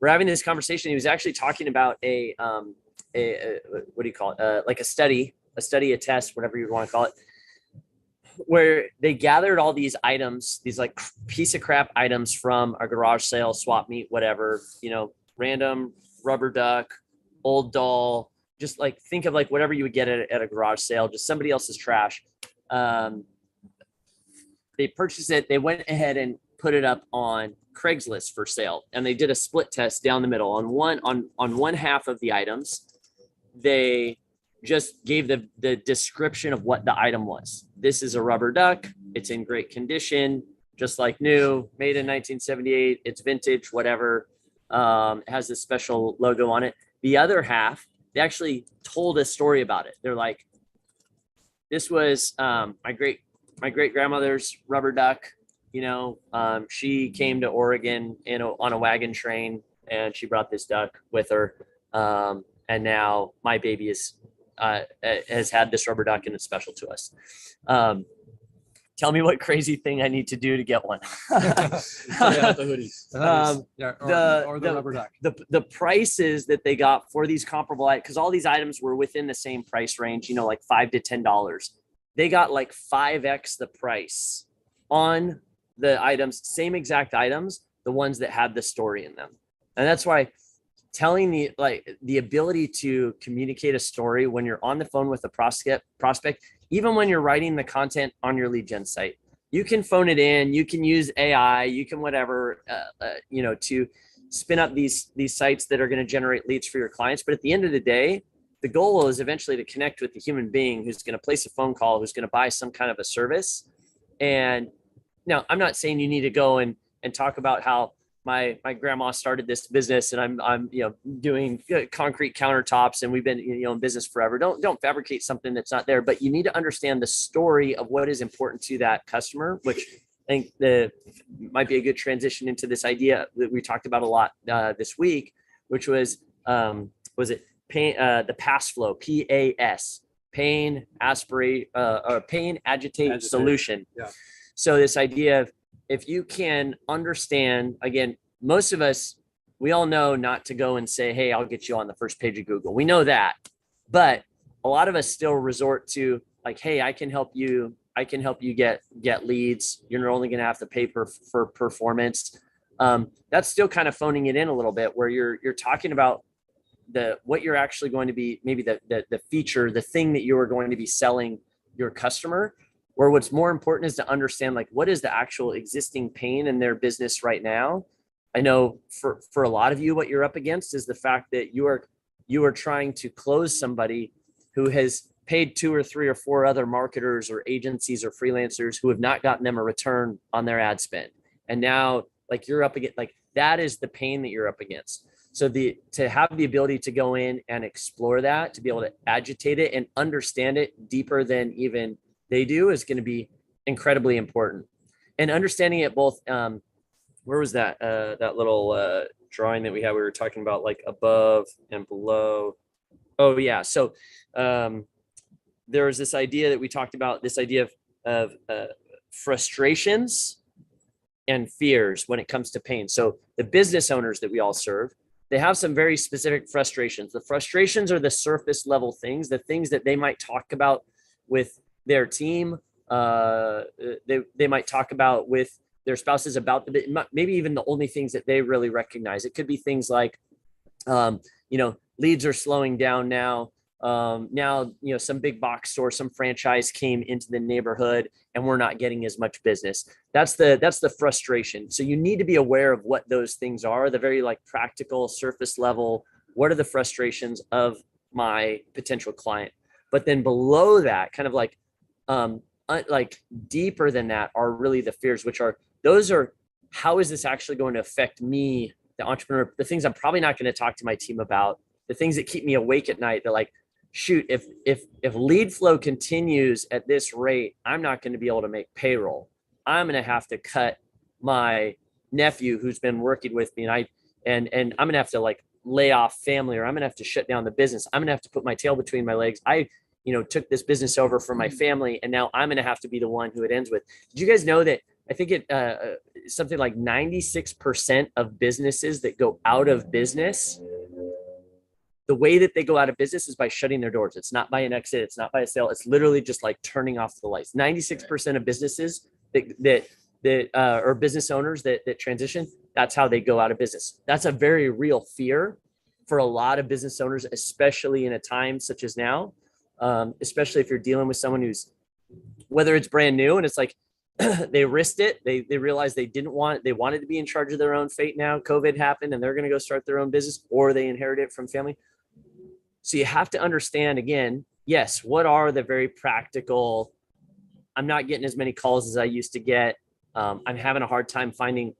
we're having this conversation. He was actually talking about a what do you call it? Like a study, a test, whatever you want to call it, where they gathered all these items, these like piece of crap items from a garage sale, swap meet, whatever, random rubber duck, old doll, just like think of like whatever you would get at a garage sale, just somebody else's trash. They purchased it. They went ahead and put it up on Craigslist for sale, and they did a split test down the middle. On one half of the items, they just gave the description of what the item was. This is a rubber duck. It's in great condition, just like new, made in 1978. It's vintage, whatever. It has this special logo on it. The other half, they actually told a story about it. They're like, this was my great grandmother's rubber duck. She came to Oregon on a wagon train, and she brought this duck with her. And now my baby has had this rubber duck, and it's special to us. Tell me what crazy thing I need to do to get one. Try out the hoodies. Yeah, or the rubber duck. The prices that they got for these comparable items, because all these items were within the same price range, you know, like $5 to $10. They got like 5x the price on the items, same exact items, the ones that had the story in them. And that's why telling the ability to communicate a story when you're on the phone with a prospect, even when you're writing the content on your lead gen site, you can phone it in, you can use AI, you can whatever, you know, to spin up these sites that are going to generate leads for your clients. But at the end of the day, the goal is eventually to connect with the human being who's going to place a phone call, who's going to buy some kind of a service. And now I'm not saying you need to go and talk about how my grandma started this business and I'm you know, doing concrete countertops and we've been, you know, in business forever. Don't fabricate something that's not there, but you need to understand the story of what is important to that customer, which I think might be a good transition into this idea that we talked about a lot this week, which was it pain, the PAS flow, PAS, pain, aspirate, or pain, agitate, solution. Yeah. So this idea of, if you can understand, again, most of us, we all know not to go and say, hey, I'll get you on the first page of Google. We know that, but a lot of us still resort to like, hey, I can help you get leads. You're only going to have to pay for performance. That's still kind of phoning it in a little bit, where you're talking about what you're actually going to be, maybe the feature, the thing that you are going to be selling your customer. Where what's more important is to understand, like, what is the actual existing pain in their business right now. I know for a lot of you, what you're up against is the fact that you are trying to close somebody who has paid 2 or 3 or 4 other marketers or agencies or freelancers who have not gotten them a return on their ad spend. And now, like, you're up against, like, that is the pain that you're up against. So to have the ability to go in and explore that, to be able to agitate it and understand it deeper than even they do, is going to be incredibly important. And understanding it both, where was that little drawing that we had? We were talking about like above and below. Oh yeah. So there was this idea that we talked about, this idea of frustrations and fears when it comes to pain. So the business owners that we all serve, they have some very specific frustrations. The frustrations are the surface level things, the things that they might talk about with their team. They might talk about with their spouses about maybe even the only things that they really recognize. It could be things like, you know, leads are slowing down now. Now, you know, some big box store, some franchise came into the neighborhood and we're not getting as much business. That's the frustration. So you need to be aware of what those things are, the very like practical surface level. What are the frustrations of my potential client? But then below that, kind of like deeper than that, are really the fears, which are, those are, how is this actually going to affect me, the entrepreneur, the things I'm probably not going to talk to my team about, the things that keep me awake at night. They're like, shoot, if lead flow continues at this rate, I'm not going to be able to make payroll. I'm going to have to cut my nephew who's been working with me, and I'm going to have to like lay off family, or I'm going to have to shut down the business. I'm going to have to put my tail between my legs. I took this business over from my family, and now I'm going to have to be the one who it ends with. Did you guys know that I think something like 96% of businesses that go out of business, the way that they go out of business is by shutting their doors. It's not by an exit. It's not by a sale. It's literally just like turning off the lights. 96% of businesses that or business owners that transition, that's how they go out of business. That's a very real fear for a lot of business owners, especially in a time such as now. Especially if you're dealing with someone who's, whether it's brand new and it's like they risked it, they realized they wanted to be in charge of their own fate. Now COVID happened and they're going to go start their own business, or they inherited it from family. So you have to understand, again, yes, what are the very practical, I'm not getting as many calls as I used to get. I'm having a hard time finding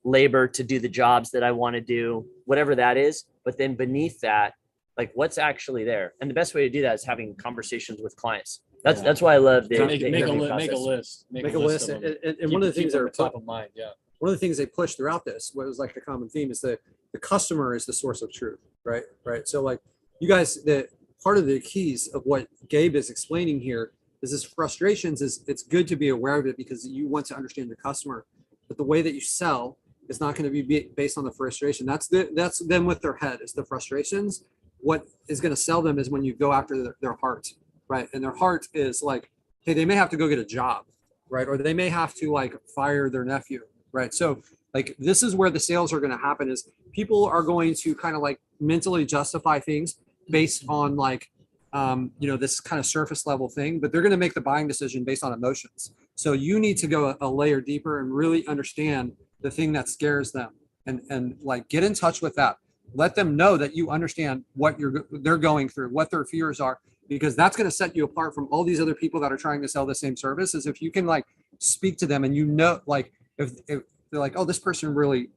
labor to do the jobs that I want to do, whatever that is. But then beneath that, like, what's actually there? And the best way to do that is having conversations with clients. That's why I love the Make a list. Make a list. And one of the things that are top of mind. Yeah. One of the things they push throughout this, what was like the common theme, is that the customer is the source of truth, right? So like you guys, the part of the keys of what Gabe is explaining here is this frustrations is it's good to be aware of it because you want to understand your customer, but the way that you sell is not going to be based on the frustration. That's them with their head is the frustrations. What is going to sell them is when you go after their heart, right? And their heart is like, hey, they may have to go get a job, right? Or they may have to like fire their nephew, right? So like, this is where the sales are going to happen is people are going to kind of like mentally justify things based on like, this kind of surface level thing, but they're going to make the buying decision based on emotions. So you need to go a layer deeper and really understand the thing that scares them and like get in touch with that. Let them know that you understand what they're going through, what their fears are, because that's going to set you apart from all these other people that are trying to sell the same service. Is if you can like speak to them and like if they're like, oh, this person really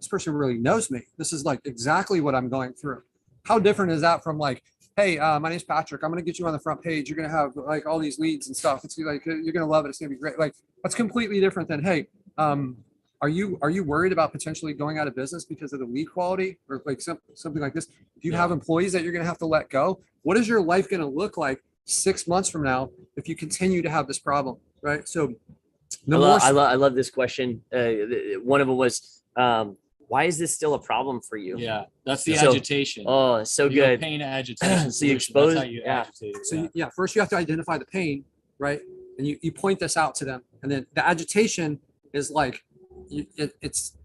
knows me. This is like exactly what I'm going through. How different is that from like, hey, my name's Patrick. I'm going to get you on the front page. You're going to have like all these leads and stuff. It's like, you're going to love it. It's going to be great. Like that's completely different than, hey, are you worried about potentially going out of business because of the lead quality or like something like this? Do you have employees that you're going to have to let go? What is your life going to look like 6 months from now if you continue to have this problem? Right. So I love this question. One of them was, why is this still a problem for you? Yeah, that's the agitation. Oh, so You go good. pain agitation. So you solution. expose- That's how you yeah. agitate it. So first you have to identify the pain, right? And you point this out to them. And then the agitation is like, it's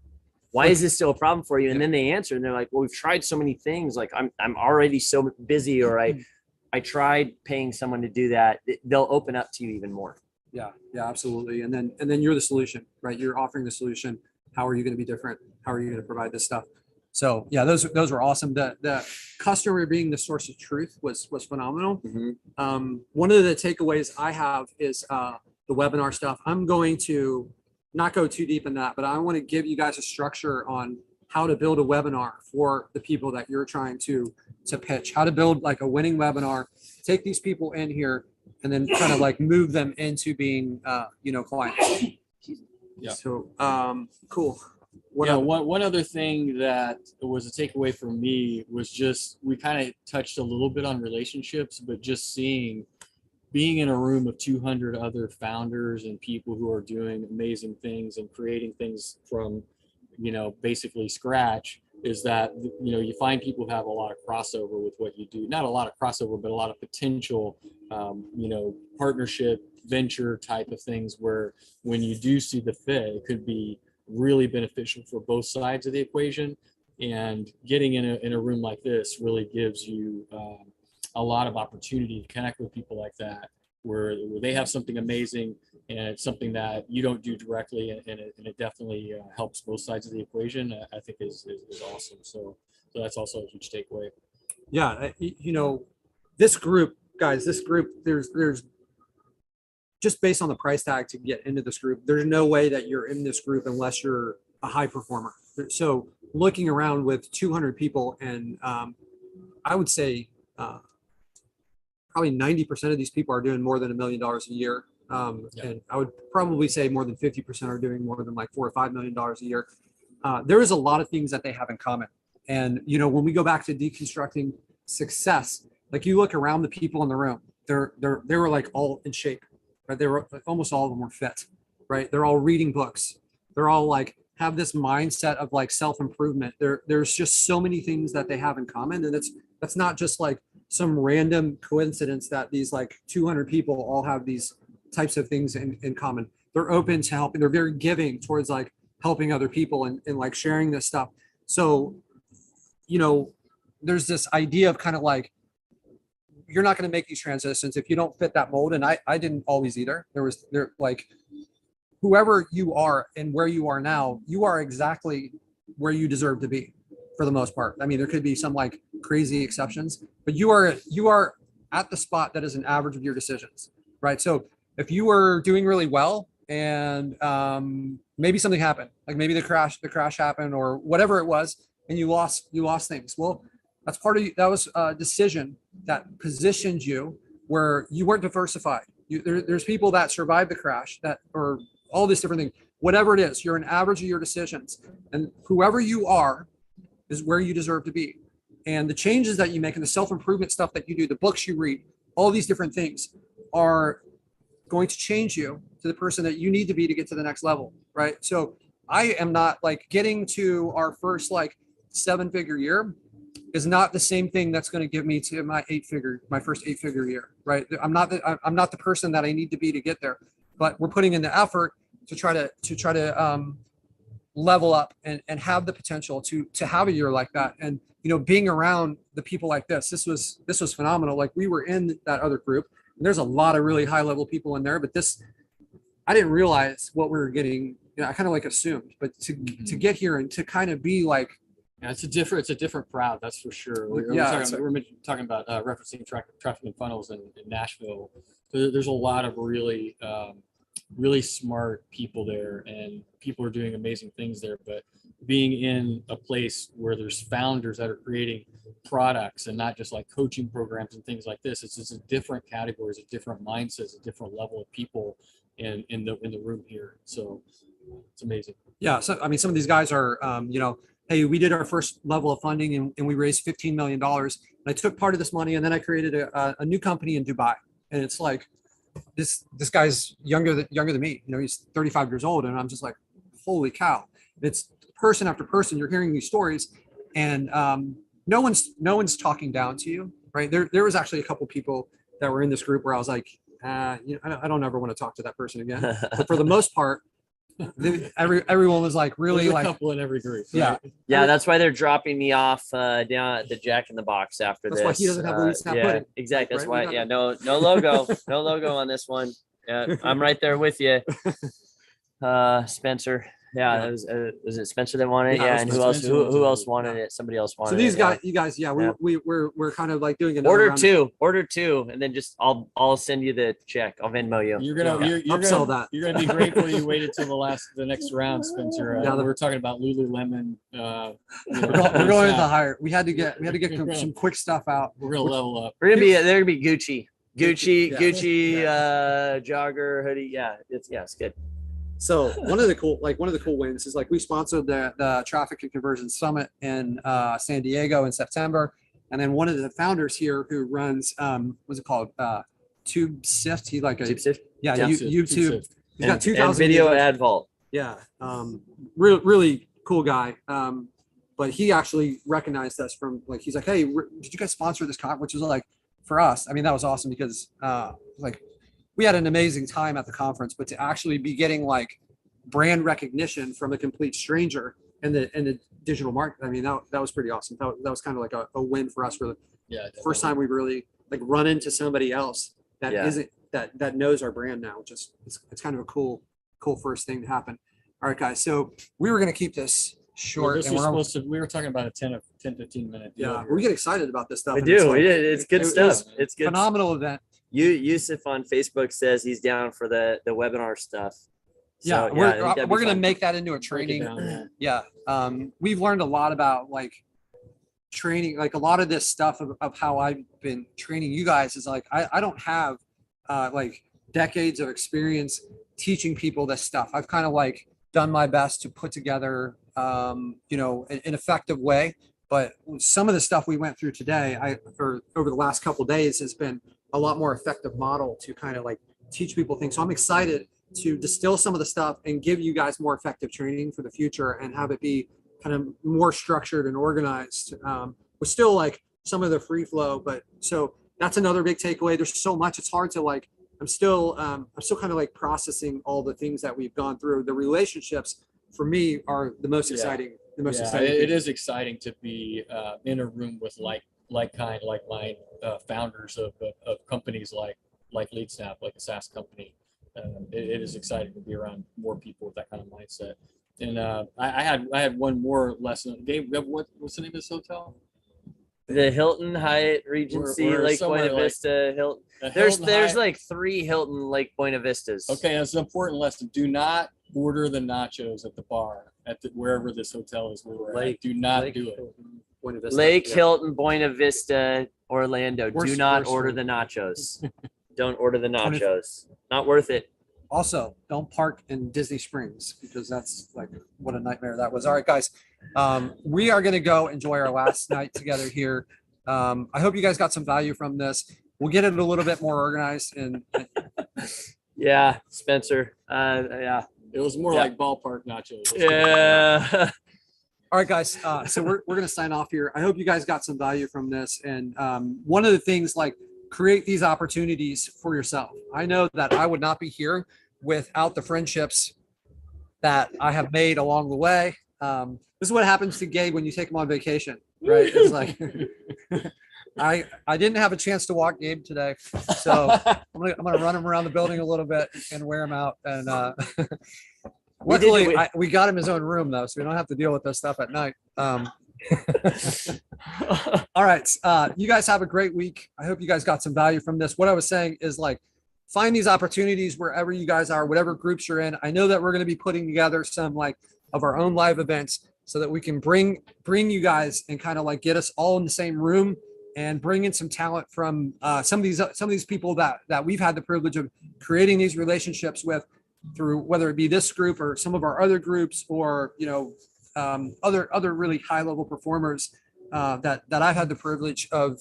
Why is this still a problem for you? And then they answer and they're like, well, we've tried so many things. Like I'm already so busy, or I tried paying someone to do that. They'll open up to you even more. Yeah, absolutely. And then you're the solution, right? You're offering the solution. How are you going to be different? How are you going to provide this stuff? So yeah, those were awesome. The customer being the source of truth was phenomenal. Mm-hmm. One of the takeaways I have is the webinar stuff. I'm going to not go too deep in that, but I want to give you guys a structure on how to build a webinar for the people that you're trying to pitch, how to build like a winning webinar, take these people in here and then kind of like move them into being, clients. Yeah. So, cool. One other thing that was a takeaway for me was just, we kind of touched a little bit on relationships, but just being in a room of 200 other founders and people who are doing amazing things and creating things from, basically scratch, is that, you find people who have a lot of crossover with what you do. Not a lot of crossover, but a lot of potential, partnership, venture type of things where when you do see the fit, it could be really beneficial for both sides of the equation. And getting in a room like this really gives you a lot of opportunity to connect with people like that, where they have something amazing and it's something that you don't do directly, and it definitely helps both sides of the equation. I think is awesome. So that's also a huge takeaway. Yeah, this group, guys, there's just based on the price tag to get into this group, there's no way that you're in this group unless you're a high performer. So looking around with 200 people, and I would say probably 90% of these people are doing more than $1 million a year. And I would probably say more than 50% are doing more than like $4 or $5 million a year. There is a lot of things that they have in common. And, when we go back to deconstructing success, like you look around the people in the room, they were like all in shape, right? They were almost all of them were fit, right? They're all reading books. They're all like, have this mindset of like self-improvement. There's just so many things that they have in common. And that's not just like some random coincidence that these like 200 people all have these types of things in common. They're open to helping. They're very giving towards like helping other people and like sharing this stuff. So, there's this idea of kind of like, you're not going to make these transitions if you don't fit that mold. And I didn't always either. There like, whoever you are and where you are now, you are exactly where you deserve to be for the most part. I mean, there could be some like crazy exceptions, but you are at the spot that is an average of your decisions, right? So if you were doing really well and maybe something happened, like maybe the crash happened or whatever it was, and you lost things. Well, that was a decision that positioned you where you weren't diversified. There's people that survived the crash or all these different things, whatever it is, you're an average of your decisions, and whoever you are is where you deserve to be. And the changes that you make and the self-improvement stuff that you do, the books you read, all these different things are going to change you to the person that you need to be to get to the next level, right? So I am not like getting to our first like 7-figure year is not the same thing that's going to give me to my first 8-figure year, right? I'm not the person that I need to be to get there, but we're putting in the effort to try to level up and have the potential to have a year like that. And, you know, being around the people like this was phenomenal. Like we were in that other group and there's a lot of really high level people in there, but I didn't realize what we were getting. You know, I kind of like assumed, but to get here and to kind of be like, yeah, it's a different crowd, that's for sure. We're talking about referencing traffic and funnels in Nashville. There's a lot of really smart people there, and people are doing amazing things there. But being in a place where there's founders that are creating products and not just like coaching programs and things like this, it's a different category, it's a different mindset, it's a different level of people in the room here. So it's amazing. Yeah. So I mean, some of these guys are, you know, hey, we did our first level of funding and we raised $15 million. And I took part of this money and then I created a new company in Dubai. And it's like, this guy's younger than me. You know, he's 35 years old. And I'm just like, holy cow. It's person after person. You're hearing these stories and no one's talking down to you, right? There was actually a couple people that were in this group where I was like, you know, I don't ever want to talk to that person again. But for the most part, everyone was like really There's a like couple in every group. Right? Yeah, that's why they're dropping me off down at the Jack in the Box after That's this. why he doesn't have the LeadSnap yeah, pudding. exactly. That's Right? why. Yeah, no logo, no logo on this one. Yeah, I'm right there with you, Spencer. Yeah, was it Spencer that wanted it? Yeah, Yeah, it and was who else wanted it? Somebody else wanted it. So these yeah. you guys, yeah, Yeah. we're kind of like doing Order two, and then just I'll send you the check. I'll Venmo you. You're gonna upsell that. You're gonna be grateful you waited till the next round, Spencer. Yeah, we're talking about Lululemon. We're going to the higher. We had to get some quick stuff out. We're gonna level up. They're gonna be Gucci, Yeah. jogger hoodie. Yeah, it's good. So one of the cool wins is like we sponsored the Traffic and Conversion Summit in San Diego in September, and then one of the founders here who runs what's it called Tube Sift. He like a Tube Sift? yeah, Yeah. YouTube. He's got And 2,000 video users. ad vault. Yeah, really cool guy. But he actually recognized us from like he's like, hey, did you guys sponsor this conference? Which was like for us. I mean, that was awesome because like we had an amazing time at the conference, but to actually be getting like brand recognition from a complete stranger in the digital market, I mean, that was pretty awesome. That was kind of like a win for us for the first time we really like run into somebody else that isn't that knows our brand now. Just it's kind of a cool first thing to happen. All right, guys. So we were going to keep this short. This was we were talking about a 10-15 minute deal. Yeah, we get excited about this stuff. We and do. it's like- It's good stuff. It's good. Phenomenal event. Yusuf on Facebook says he's down for the webinar stuff. Yeah, So, we're that'd be gonna fun. make that into a Break it training. down, yeah. Yeah, we've learned a lot about like training, like a lot of this stuff of how I've been training you guys is like I don't have like decades of experience teaching people this stuff. I've kind of like done my best to put together you know an effective way, but some of the stuff we went through today or over the last couple of days has been a lot more effective model to kind of like teach people things. So I'm excited to distill some of the stuff and give you guys more effective training for the future and have it be kind of more structured and organized with still like some of the free flow. But so that's another big takeaway. There's so much, it's hard to like, I'm still kind of like processing all the things that we've gone through. The relationships for me are the most exciting, It is exciting to be in a room with like-mind founders of companies like LeadSnap, like a SaaS company. It is exciting to be around more people with that kind of mindset. And I had one more lesson. Dave, what's the name of this hotel? The Hilton Hyatt Regency We're Lake somewhere Buena like Vista Hilton. The There's Hilton Hyatt. like 3 Hilton Lake Buena Vistas. Okay, that's an important lesson. Do not order the nachos at the bar wherever this hotel is. We were at. Do not do it. Lake Hilton Buena Vista Orlando. Do not order worst. the nachos. Don't order the nachos. Not worth it. Also, don't park in Disney Springs because that's like what a nightmare that was. All right, guys, we are going to go enjoy our last night together here. I hope you guys got some value from this. We'll get it a little bit more organized and Yeah, Spencer. Yeah. It was more Yeah. like ballpark nachos. Yeah. All right, guys. So we're going to sign off here. I hope you guys got some value from this. And one of the things, like, create these opportunities for yourself. I know that I would not be here without the friendships that I have made along the way. This is what happens to Gabe when you take him on vacation, right? It's like I didn't have a chance to walk Gabe today, so I'm gonna run him around the building a little bit and wear him out. And luckily, we got him his own room though, so we don't have to deal with this stuff at night. All right, you guys have a great week. I hope you guys got some value from this. What I was saying is, like, find these opportunities wherever you guys are, whatever groups you're in. I know that we're going to be putting together some, like, of our own live events so that we can bring you guys and kind of like get us all in the same room and bring in some talent from some of these people that we've had the privilege of creating these relationships with, through whether it be this group or some of our other groups, or other really high level performers that I've had the privilege of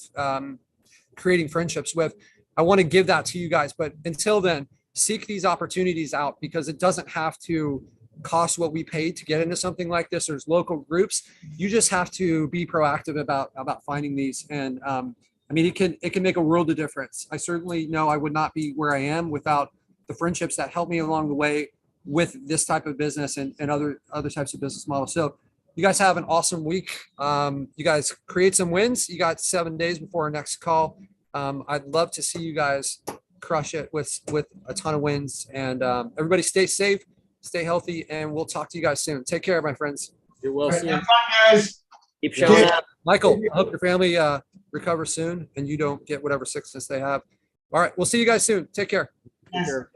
creating friendships with. I want to give that to you guys, but until then, seek these opportunities out, because it doesn't have to cost what we paid to get into something like this. There's local groups. You just have to be proactive about finding these. And I mean, it can make a world of difference. I certainly know I would not be where I am without the friendships that helped me along the way with this type of business and other types of business models. So you guys have an awesome week. You guys create some wins. You got 7 days before our next call. I'd love to see you guys crush it with a ton of wins. And everybody stay safe, stay healthy, and we'll talk to you guys soon. Take care, my friends. You're well seen. Have fun, guys. Keep showing up. Michael, I hope your family recovers soon and you don't get whatever sickness they have. All right, we'll see you guys soon. Take care. Yes. Sure.